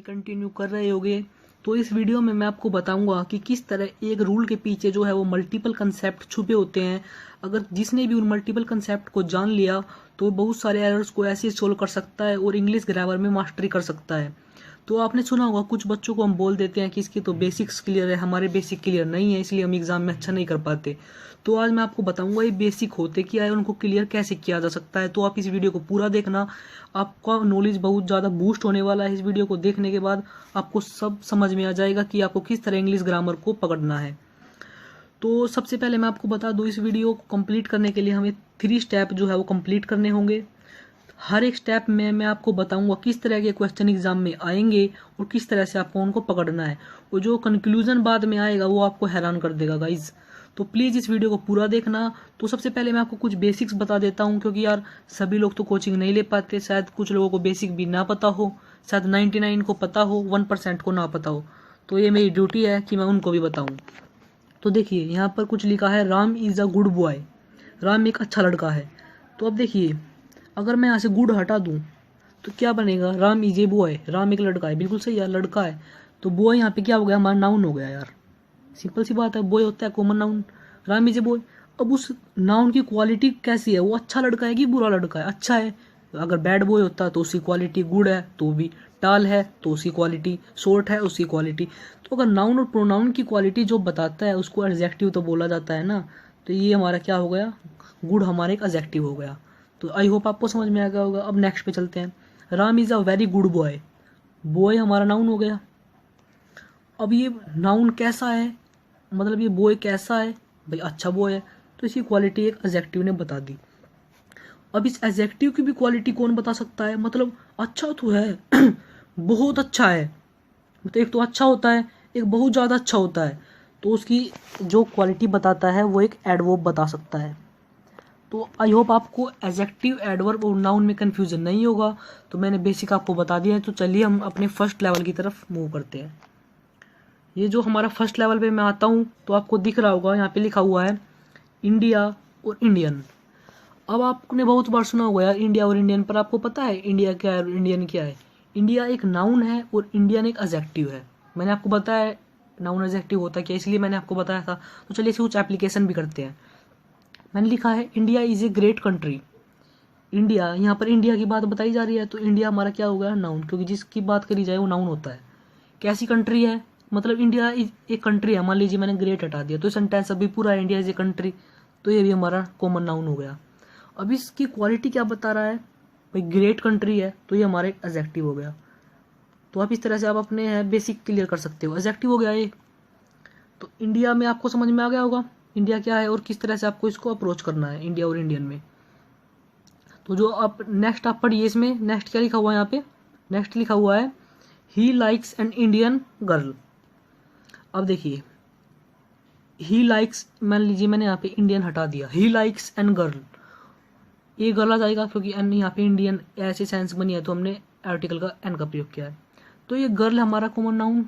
Continue कर रहे होगे। तो इस वीडियो में मैं आपको बताऊंगा कि किस तरह एक रूल के पीछे जो है वो मल्टीपल कंसेप्ट छुपे होते हैं। अगर जिसने भी उन मल्टीपल कंसेप्ट को जान लिया तो बहुत सारे एरर्स को ऐसे सोल्व कर सकता है और इंग्लिश ग्रामर में मास्टरी कर सकता है। तो आपने सुना होगा कुछ बच्चों को हम बोल देते हैं कि इसकी तो बेसिक्स क्लियर है, हमारे बेसिक क्लियर नहीं है, इसलिए हम एग्जाम में अच्छा नहीं कर पाते। तो आज मैं आपको बताऊंगा ये बेसिक होते क्या है, उनको क्लियर कैसे किया जा सकता है। तो आप इस वीडियो को पूरा देखना, आपका नॉलेज बहुत ज़्यादा बूस्ट होने वाला है। इस वीडियो को देखने के बाद आपको सब समझ में आ जाएगा कि आपको किस तरह इंग्लिश ग्रामर को पकड़ना है। तो सबसे पहले मैं आपको बता दूं, इस वीडियो को कंप्लीट करने के लिए हमें 3 स्टेप जो है वो कंप्लीट करने होंगे। हर एक स्टेप में मैं आपको बताऊंगा किस तरह के क्वेश्चन एग्जाम में आएंगे और किस तरह से आपको उनको पकड़ना है, और जो कंक्लूजन बाद में आएगा वो आपको हैरान कर देगा गाइज। तो प्लीज़ इस वीडियो को पूरा देखना। तो सबसे पहले मैं आपको कुछ बेसिक्स बता देता हूँ, क्योंकि यार सभी लोग तो कोचिंग नहीं ले पाते, शायद कुछ लोगों को बेसिक भी ना पता हो, शायद 99 को पता हो, 1% को ना पता हो। तो ये मेरी ड्यूटी है कि मैं उनको भी बताऊँ। तो देखिए यहाँ पर कुछ लिखा है, Ram is a good boy. Ram एक अच्छा लड़का है। तो अब देखिए, अगर मैं यहाँ से गुड हटा दूँ तो क्या बनेगा, Ram is a boy. Ram एक लड़का है, बिल्कुल सही यार, लड़का है। तो बॉय यहाँ पे क्या हो गया, हमारा नाउन हो गया यार। सिंपल सी बात है, बॉय होता है common noun, Ram is a boy. अब उस नाउन की क्वालिटी कैसी है, वो अच्छा लड़का है कि बुरा लड़का है, अच्छा है। अगर बैड बॉय होता तो उसकी क्वालिटी गुड है, तो भी टाल है तो उसकी क्वालिटी, शॉर्ट है उसकी क्वालिटी। तो अगर नाउन और प्रोनाउन की क्वालिटी जो बताता है उसको एडजेक्टिव तो बोला जाता है ना। तो ये हमारा क्या हो गया, गुड हमारा एक एडजेक्टिव हो गया। तो आई होप आपको समझ में आ गया होगा। अब नेक्स्ट पे चलते हैं। Ram is a very good boy. Boy हमारा नाउन हो गया। अब ये नाउन कैसा है, मतलब ये बॉय कैसा है भाई, अच्छा बॉय है। तो इसकी क्वालिटी एक एडजेक्टिव ने बता दी। अब इस एडजेक्टिव की भी क्वालिटी कौन बता सकता है, मतलब अच्छा तो है बहुत अच्छा है। तो एक तो अच्छा होता है, एक बहुत ज़्यादा अच्छा होता है। तो उसकी जो क्वालिटी बताता है वो एक एडवर्ब बता सकता है। तो आई होप आपको एडजेक्टिव, एडवर्ब और नाउन में कन्फ्यूजन नहीं होगा। तो मैंने बेसिक आपको बता दिया है। तो चलिए हम अपने फर्स्ट लेवल की तरफ मूव करते हैं। ये जो हमारा फर्स्ट लेवल पे मैं आता हूँ तो आपको दिख रहा होगा यहाँ पे लिखा हुआ है इंडिया और इंडियन। अब आपने बहुत बार सुना होगा यार इंडिया और इंडियन, पर आपको पता है इंडिया क्या है और इंडियन क्या है। इंडिया एक नाउन है और इंडियन एक एडजेक्टिव है। मैंने आपको बताया नाउन एडजेक्टिव होता क्या, इसलिए मैंने आपको बताया था। तो चलिए इसे कुछ एप्लीकेशन भी करते हैं। मैंने लिखा है India is a great country. India, यहाँ पर इंडिया की बात बताई जा रही है, तो इंडिया हमारा क्या हो गया, नाउन, क्योंकि जिसकी बात करी जाए वो नाउन होता है। कैसी कंट्री है, मतलब इंडिया एक कंट्री है। मान लीजिए मैंने ग्रेट हटा दिया तो सेंटेंस अभी पूरा है, इंडिया इज ए कंट्री। तो ये भी हमारा कॉमन नाउन हो गया। अब इसकी क्वालिटी क्या बता रहा है भाई, ग्रेट कंट्री है, तो ये हमारा एक एडजेक्टिव हो गया। तो आप इस तरह से आप अपने बेसिक क्लियर कर सकते हो, एडजेक्टिव हो गया ये। तो इंडिया में आपको समझ में आ गया होगा इंडिया क्या है और किस तरह से आपको इसको अप्रोच करना है इंडिया और इंडियन में। तो जो आप नेक्स्ट आप पढ़िए, इसमें नेक्स्ट क्या लिखा हुआ है, यहाँ पे नेक्स्ट लिखा हुआ है ही लाइक्स एन इंडियन गर्ल। अब देखिए ही लाइक्स, मान लीजिए मैंने यहाँ पे इंडियन हटा दिया, ही लाइक्स एन गर्ल, ये गर्ल आ जाएगा क्योंकि एन यहाँ पे इंडियन ऐसे सेंस बनी है तो हमने आर्टिकल का एन का प्रयोग किया है। तो ये गर्ल हमारा कॉमन नाउन।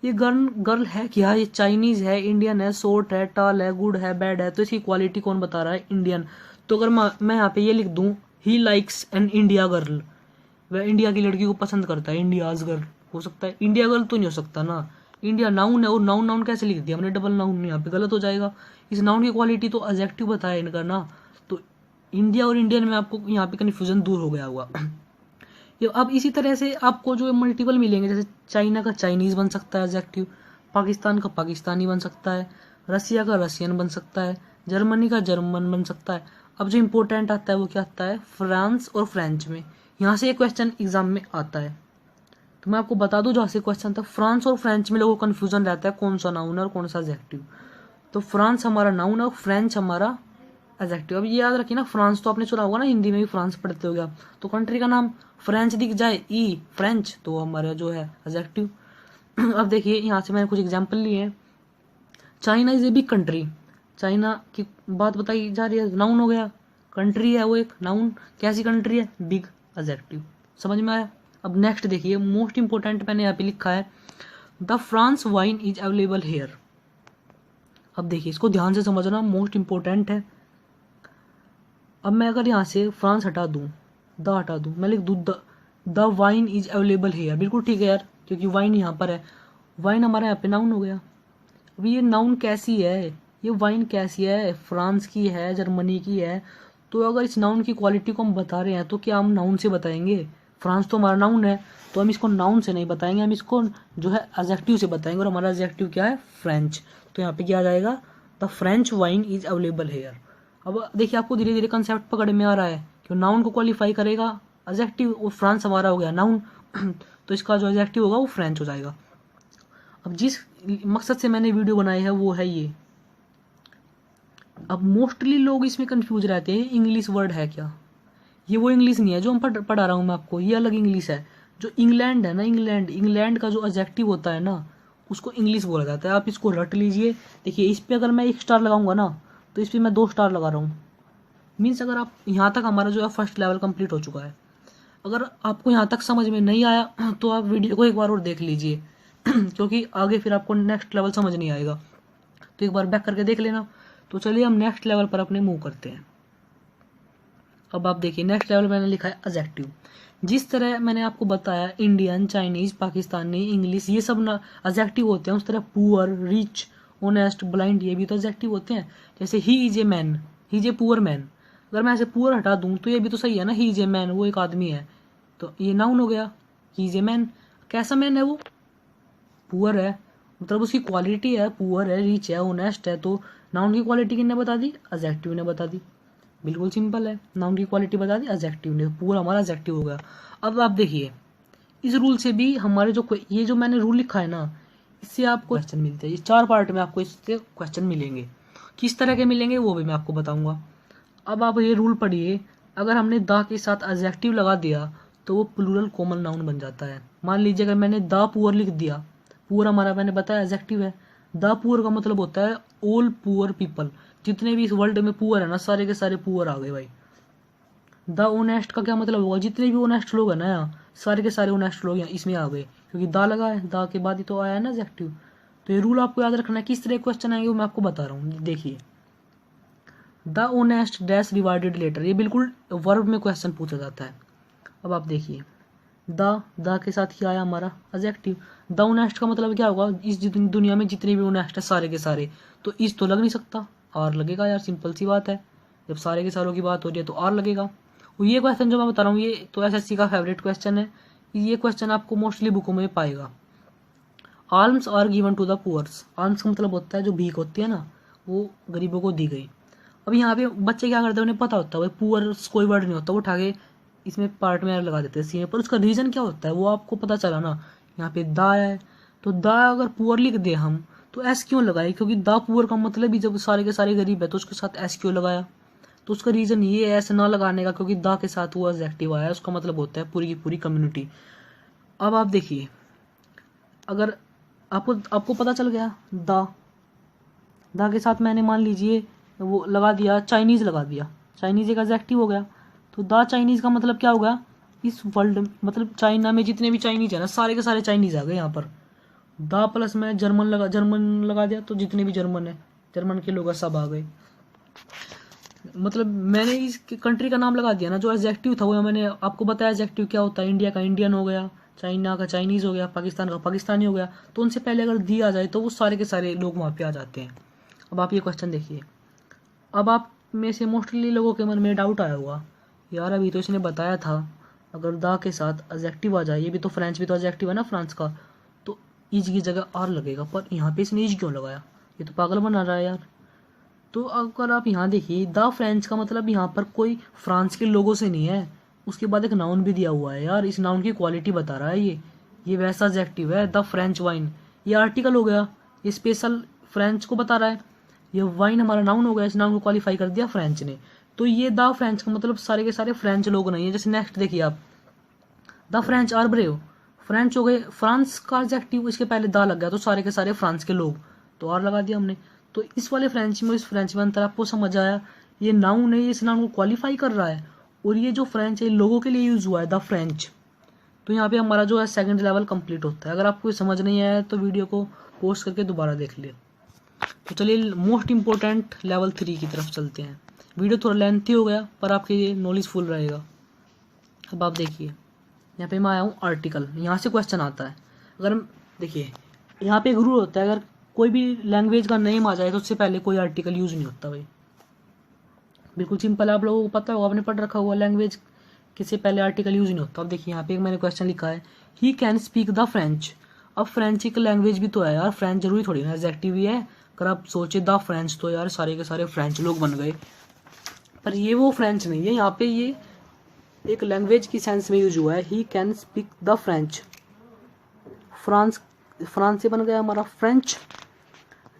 ये गर्ल गर्ल है क्या, ये चाइनीज़ है, इंडियन है, शॉर्ट है, टाल है, गुड है, बैड है। तो इसकी क्वालिटी कौन बता रहा है, इंडियन। तो अगर मैं यहाँ पे ये लिख दूँ he likes an India girl, वह इंडिया की लड़की को पसंद करता है, इंडियाज गर्ल हो सकता है, इंडिया गर्ल तो नहीं हो सकता ना। इंडिया नाउन है और नाउन नाउन कैसे लिख दिया हमने, डबल नाउन, यहाँ पे गलत हो जाएगा। इस नाउन की क्वालिटी तो एडजेक्टिव बताया इनका ना। तो इंडिया और इंडियन में आपको यहाँ पे कन्फ्यूजन दूर हो गया होगा। ये अब इसी तरह से आपको जो मल्टीपल मिलेंगे, जैसे चाइना का चाइनीज़ बन सकता है एडजेक्टिव, पाकिस्तान का पाकिस्तानी बन सकता है, रसिया का रसियन बन सकता है, जर्मनी का जर्मन बन सकता है। अब जो इम्पोर्टेंट आता है वो क्या आता है, फ्रांस और फ्रेंच में। यहाँ से एक क्वेश्चन एग्जाम में आता है। तो मैं आपको बता दूं, जहाँ से क्वेश्चन था फ्रांस और फ्रेंच में लोगों को कन्फ्यूजन रहता है कौन सा नाउन है और कौन सा एडजेक्टिव। तो फ्रांस हमारा नाउन है और फ्रेंच हमारा एडजेक्टिव। अब ये याद रखिए ना, फ्रांस तो आपने सुना होगा ना, हिंदी में भी फ्रांस पढ़ते हो गया। तो कंट्री का नाम फ्रेंच दिख जाए, ई फ्रेंच, तो हमारा जो है एडजेक्टिव। अब देखिए यहाँ से मैंने कुछ एग्जाम्पल लिए हैं। China is a big country, China की बात बताई जा रही है, नाउन हो गया। कंट्री है वो एक नाउन, कैसी कंट्री है, बिग, एडजेक्टिव। समझ में आया। अब नेक्स्ट देखिए, मोस्ट इंपोर्टेंट मैंने यहाँ पे लिखा है the France wine is available hair. अब देखिए इसको ध्यान से समझना, मोस्ट इंपोर्टेंट है। अब मैं अगर यहाँ से फ्रांस हटा दूँ, द हटा दूँ, मैं लिख दूँ the wine is available hair, बिल्कुल ठीक है यार, क्योंकि वाइन यहाँ पर है, वाइन हमारा यहाँ पे नाउन हो गया। अभी ये नाउन कैसी है, ये वाइन कैसी है, फ्रांस की है, जर्मनी की है, तो अगर इस नाउन की क्वालिटी को हम बता रहे हैं तो क्या हम नाउन से बताएंगे? फ्रांस तो हमारा नाउन है, तो हम इसको नाउन से नहीं बताएंगे, हम इसको जो है एडजेक्टिव से बताएंगे, और हमारा एडजेक्टिव क्या है? फ्रेंच। तो यहाँ पे क्या आ जाएगा? The French wine is available hair. अब देखिए आपको धीरे धीरे कंसेप्ट पकड़ में आ रहा है कि नाउन को क्वालिफाई करेगा एडजेक्टिव, वो फ्रांस हमारा हो गया नाउन तो इसका जो एडजेक्टिव होगा वो फ्रेंच हो जाएगा। अब जिस मकसद से मैंने वीडियो बनाई है वो है ये। अब मोस्टली लोग इसमें कंफ्यूज रहते हैं, इंग्लिश वर्ड है क्या? ये वो इंग्लिश नहीं है जो हम पढ़ा रहा हूँ मैं आपको, ये अलग इंग्लिश है। जो इंग्लैंड है ना, इंग्लैंड का जो एडजेक्टिव होता है ना, उसको इंग्लिश बोला जाता है। आप इसको रट लीजिए। देखिए इस पर अगर मैं 1 स्टार लगाऊंगा ना, तो इस पर मैं 2 स्टार लगा रहा हूँ। मीन्स अगर आप यहाँ तक हमारा जो है फर्स्ट लेवल कंप्लीट हो चुका है। अगर आपको यहाँ तक समझ में नहीं आया तो आप वीडियो को एक बार और देख लीजिए क्योंकि आगे फिर आपको नेक्स्ट लेवल समझ नहीं आएगा, तो एक बार बैक करके देख लेना। तो चलिए हम नेक्स्ट लेवल पर अपने मूव करते हैं। अब आप देखिए नेक्स्ट लेवल मैंने लिखा है एडजेक्टिव। जिस तरह मैंने आपको बताया इंडियन, चाइनीज, पाकिस्तानी, इंग्लिश, ये सब ना एडजेक्टिव होते हैं, उस तरह पुअर, रिच, ऑनेस्ट, ब्लाइंड, ये भी तो एडजेक्टिव होते हैं। जैसे he is a man, he is a poor man, अगर मैं ऐसे पुअर हटा दूं तो ये भी तो सही है ना, ही इज ए मैन, वो एक आदमी है, तो ये नाउन हो गया। ही इज ए मैन, कैसा मैन है वो? पुअर है, मतलब उसकी क्वालिटी है, पुअर है, रिच है, ऑनेस्ट है, तो नाउन की क्वालिटी किसने बता दी? एडजेक्टिव ने बता दी। बिल्कुल सिंपल है, नाउन की क्वालिटी बता दी एडजेक्टिव ने, पूरा हमारा एडजेक्टिव हो गया। अब आप देखिए इस रूल से भी हमारे जो ये जो मैंने रूल लिखा है ना, इससे आपको क्वेश्चन मिलते हैं। ये 4 पार्ट में आपको इससे क्वेश्चन मिलेंगे। किस तरह के मिलेंगे वो भी मैं आपको बताऊंगा। अब आप ये रूल पढ़िए, अगर हमने द के साथ एडजेक्टिव लगा दिया तो वो प्लूरल कॉमन नाउन बन जाता है। मान लीजिए अगर मैंने द पुअर लिख दिया, पुअर हमारा मैंने बताया एडजेक्टिव है, द पुअर का मतलब होता है ऑल पुअर पीपल, जितने भी इस वर्ल्ड में पुअर है ना, सारे के सारे पुअर आ गए भाई। द ऑनेस्ट का क्या मतलब होगा? जितने भी ऑनेस्ट लोग हैं ना यहाँ, सारे के सारे ऑनेस्ट लोग यहाँ इसमें आ गए, क्योंकि द लगा है, द के बाद ही तो आया है ना एडजेक्टिव। तो ये रूल आपको याद रखना है। किस तरह क्वेश्चन आएंगे वो मैं आपको बता रहा हूँ। देखिए the honest dash rewarded letter, ये बिल्कुल वर्ब में क्वेश्चन पूछा जाता है। अब आप देखिए द के साथ क्या आया हमारा? एडजेक्टिव। द ऑनेस्ट का मतलब क्या होगा? इस दुनिया में जितने भी ऑनेस्ट है सारे के सारे, तो इस तो लग नहीं सकता, आर लगेगा यार, सिंपल सी बात है। जब सारे के सारों की बात हो रही है तो आर लगेगा। और ये क्वेश्चन जो मैं बता रहा हूँ ये तो एसएससी का फेवरेट क्वेश्चन है। ये क्वेश्चन आपको मोस्टली बुकों में पाएगा। Arms are given to the poors, arms का मतलब होता है जो भीख होती है ना, वो गरीबों को दी गई। अब यहाँ पे बच्चे क्या करते हैं, उन्हें पता होता है भाई पुअर्स कोई वर्ड नहीं होता, वो उठा के इसमें पार्ट में लगा देते हैं सी में, पर उसका रीज़न क्या होता है वो आपको पता चला ना। यहाँ पे द है, तो द अगर पुअर लिख दे हम तो एस क्यों लगाए? क्योंकि द पुअर का मतलब ही जब सारे के सारे गरीब है तो उसके साथ एस क्यों लगाया? तो उसका रीज़न ये है एस ना लगाने का, क्योंकि द के साथ वो एडजेक्टिव आया, उसका मतलब होता है पूरी की पूरी कम्युनिटी। अब आप देखिए अगर आपको पता चल गया द के साथ मैंने मान लीजिए वो लगा दिया, चाइनीज़ लगा दिया, चाइनीज़ एक एडजेक्टिव हो गया, तो द चाइनीज़ का मतलब क्या होगा? इस वर्ल्ड मतलब चाइना में जितने भी चाइनीज़ है ना, सारे के सारे चाइनीज़ आ गए यहाँ पर। द प्लस में जर्मन लगा दिया, तो जितने भी जर्मन है, जर्मन के लोग सब आ गए। मतलब मैंने इस कंट्री का नाम लगा दिया ना, जो एडजेक्टिव था वो मैंने आपको बताया एडजेक्टिव क्या होता है। इंडिया का इंडियन हो गया, चाइना का चाइनीज़ हो गया, पाकिस्तान का पाकिस्तानी हो गया, तो उनसे पहले अगर दी आ जाए तो वो सारे के सारे लोग वहाँ पे आ जाते हैं। अब आप ये क्वेश्चन देखिए, अब आप में से मोस्टली लोगों के मन में डाउट आया होगा, यार अभी तो इसने बताया था अगर द के साथ एडजेक्टिव आ जाए, ये भी तो फ्रेंच भी तो एडजेक्टिव है ना फ्रांस का, तो इज की जगह आर लगेगा, पर यहाँ पे इसने इज क्यों लगाया? ये तो पागल बना रहा है यार। तो अगर आप यहाँ देखिए द फ्रेंच का मतलब यहाँ पर कोई फ्रांस के लोगों से नहीं है, उसके बाद एक नाउन भी दिया हुआ है यार, इस नाउन की क्वालिटी बता रहा है ये वैसा एडजेक्टिव है द फ्रेंच वाइन, ये आर्टिकल हो गया, ये स्पेशल फ्रेंच को बता रहा है, ये वाइन हमारा नाउन हो गया, इस नाउन को क्वालिफाई कर दिया फ्रेंच ने, तो ये द फ्रेंच का मतलब सारे के सारे फ्रेंच लोग नहीं है। जैसे नेक्स्ट देखिए आप the French are brave, French हो गए, फ्रांस का एडजेक्टिव इसके पहले द लग गया, तो सारे के सारे फ्रांस के लोग, तो आर लगा दिया हमने। तो इस वाले फ्रेंच में इस फ्रेंच में अंतर आपको समझ आया? ये नाउन है, इस नाउन को क्वालिफाई कर रहा है, और ये जो फ्रेंच है लोगों के लिए यूज हुआ है द फ्रेंच। तो यहाँ पे हमारा जो है सेकंड लेवल कंप्लीट होता है। अगर आपको समझ नहीं आया तो वीडियो को पॉज करके दोबारा देख ले। तो चलिए मोस्ट इंपॉर्टेंट लेवल 3 की तरफ चलते हैं। वीडियो थोड़ा लेंथी हो गया पर आपके लिए नॉलेजफुल रहेगा। अब आप देखिए यहाँ पे मैं आया हूँ आर्टिकल, यहाँ से क्वेश्चन आता है। अगर हम देखिए यहाँ पे एक रूल होता है, अगर कोई भी लैंग्वेज का नेम आ जाए तो उससे पहले कोई आर्टिकल यूज नहीं होता भाई। बिल्कुल सिंपल है, आप लोगों को पता होगा, आपने पढ़ रखा हुआ लैंग्वेज किसी पहले आर्टिकल यूज नहीं होता। अब देखिए यहाँ पे एक मैंने क्वेश्चन लिखा है, he can speak the French. अब फ्रेंच एक लैंग्वेज भी तो है यार, फ्रेंच जरूरी थोड़ी ना एडजेक्टिव ही है। अगर आप सोचे द फ्रेंच तो यार सारे के सारे फ्रेंच लोग बन गए, पर ये वो फ्रेंच नहीं है। यहाँ पे ये एक लैंग्वेज की सेंस में यूज हुआ है, he can speak the French. France, France से बन गया हमारा फ्रेंच।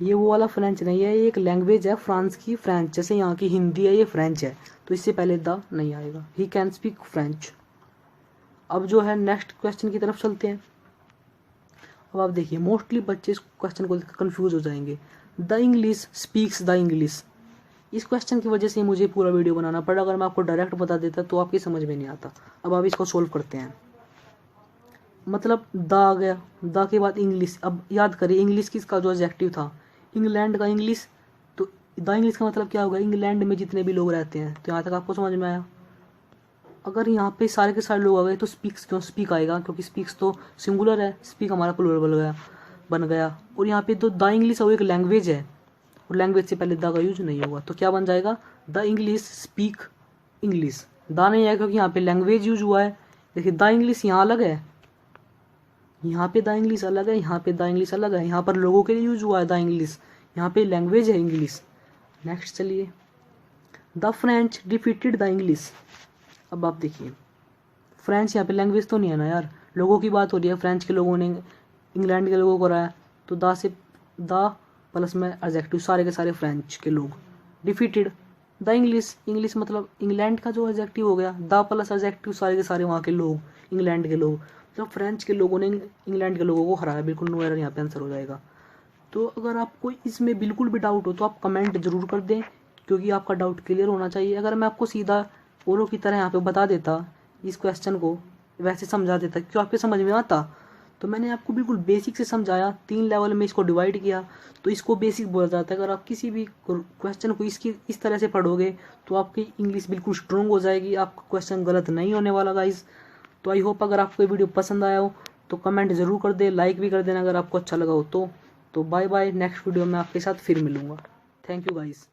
ये वो वाला फ्रेंच नहीं है, ये एक लैंग्वेज है फ्रांस की, फ्रेंच। जैसे यहाँ की हिंदी है, ये फ्रेंच है, तो इससे पहले द नहीं आएगा। He can speak French. अब जो है नेक्स्ट क्वेश्चन की तरफ चलते हैं। अब आप देखिए मोस्टली बच्चे इस क्वेश्चन को कंफ्यूज हो जाएंगे, the English speaks the English. इस क्वेश्चन की वजह से मुझे पूरा वीडियो बनाना पड़ा। अगर मैं आपको डायरेक्ट बता देता तो आपकी समझ में नहीं आता। अब आप इसको सोल्व करते हैं। मतलब द आ गया, द के बाद इंग्लिश। अब याद करिए इंग्लिश किसका जो एडजेक्टिव था, इंग्लैंड का इंग्लिश। तो द इंग्लिश का मतलब क्या होगा, इंग्लैंड में जितने भी लोग रहते हैं। तो यहाँ तक आपको समझ में आया। अगर यहाँ पे सारे के सारे लोग आ गए तो स्पीक्स क्यों, स्पीक आएगा क्योंकि स्पीक्स तो सिंगुलर है, स्पीक हमारा प्लूरल बन गया। और यहाँ पे तो द इंग्लिश वो एक लैंग्वेज है, और लैंग्वेज से पहले द का यूज नहीं होगा। तो क्या बन जाएगा, the English speak English. The नहीं आएगा क्योंकि यहाँ पे लैंग्वेज यूज हुआ है। देखिए द इंग्लिश यहाँ अलग है, यहाँ पे द इंग्लिश अलग है, यहाँ पे द इंग्लिश अलग है। यहाँ पर लोगों के लिए यूज हुआ है द इंग्लिश, यहाँ पे लैंग्वेज है इंग्लिश। नेक्स्ट चलिए, the French defeated the English. अब आप देखिए फ्रेंच यहाँ पे लैंग्वेज तो नहीं है ना यार, लोगों की बात हो रही है। फ्रेंच के लोगों ने इंग्लैंड के लोगों को हराया, तो द से द प्लस में एडजेक्टिव सारे के सारे फ्रेंच के लोग। डिफीटेड द इंग्लिश, इंग्लिश मतलब इंग्लैंड का जो एडजेक्टिव हो गया, द प्लस एडजेक्टिव सारे के सारे वहाँ के लोग, इंग्लैंड के लोग। तो फ्रेंच के लोगों ने इंग्लैंड के लोगों को हराया। बिल्कुल नो एरर यहाँ पे आंसर हो जाएगा। तो अगर आपको इसमें बिल्कुल भी डाउट हो तो आप कमेंट जरूर कर दें, क्योंकि आपका डाउट क्लियर होना चाहिए। अगर मैं आपको सीधा औरों की तरह यहाँ पे बता देता, इस क्वेश्चन को वैसे समझा देता, क्यों आपके समझ में आता। तो मैंने आपको बिल्कुल बेसिक से समझाया, 3 लेवल में इसको डिवाइड किया, तो इसको बेसिक बोला जाता है। अगर आप किसी भी क्वेश्चन को इसकी इस तरह से पढ़ोगे तो आपकी इंग्लिश बिल्कुल स्ट्रॉन्ग हो जाएगी, आपका क्वेश्चन गलत नहीं होने वाला गाइस। तो आई होप अगर आपको ये वीडियो पसंद आया हो तो कमेंट ज़रूर कर दे, लाइक भी कर देना अगर आपको अच्छा लगा हो तो बाय बाय। नेक्स्ट वीडियो में आपके साथ फिर मिलूँगा। Thank you guys.